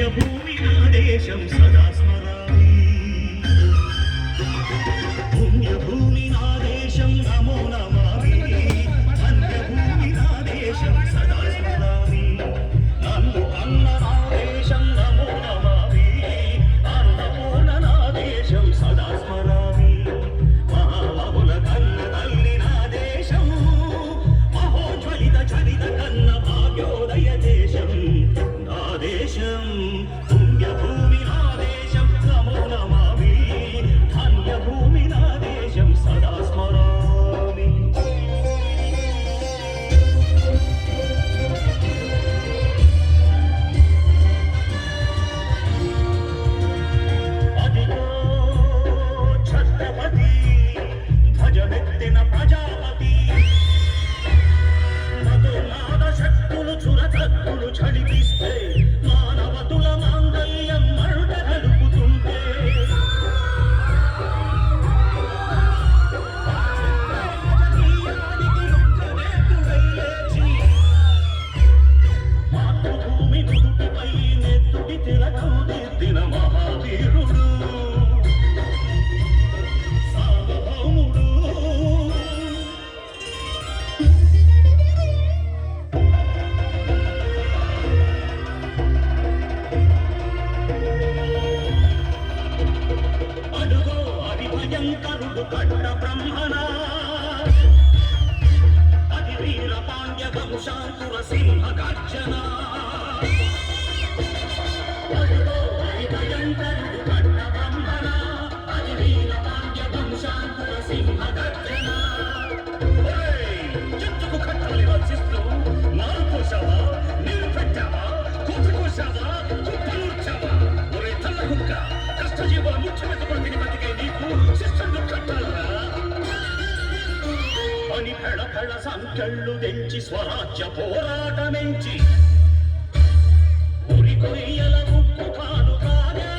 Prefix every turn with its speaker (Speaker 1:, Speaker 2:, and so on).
Speaker 1: పుణ్యభూమి నా దేశం సదా స్మరామి పుణ్యభూమి నా దేశం నమో నమామి ధన్యభూమి నా దేశం సదా స్మరామి నన్ను అన్న నా దేశం నమో నమామి అన్నపూర్ణ నా దేశం సదా స్మరామి మహామహుల కన్న తల్లి నా దేశం మహోజ్వలిత చరిత కన్న భాగ్యోదయ దేశం నా దేశం పుణ్యభూమి నా దేశం నమో నమామి ధన్యభూమి నా దేశం సదా స్మరామి అదిగో ఛత్రపతి ధ్వజమెత్తిన ప్రజాపతి మధునాద శక్తులు చురచక్కులు చడిపిస్తే మానవతుల మాంగళ్యం మరుట నలుపుతుంటే రాజకీయానికి యుద్ధనేతుడై లేచి మాతృభూమి నుదుటిపై నెత్తుటి తిలకం దిద్దిన మహావీరుడు సార్వభౌముడు అడుగో అవి భయంకరుడు కట్ట బ్రహ్మణ అది వీర పాండ్య వంశాంకుర సింహ గర్జన అడుగో అవి భయంకరుడు కట్ట బ్రహ్మణ అది వీర పాండ్య వంశాంకుర సింహ గర్జన చెట్టుకు కట్టలు రచిస్తూ నారు కోసావా నీరు పెట్టావా కూతు కోసావా కుప్పలూర్చావా ఒరే తల్ల కుక్క కష్టజీవుల ముఖ్యమంత్రి తిని బతికే నీకు శిక్షలు కట్టాలరా అని ఫెళ ఫెళ సంఖ్యళ్ళు తెంచి స్వరాజ్య పోరాటమెంచి ఉరి కొయ్యల ముక్కు కాను కాగా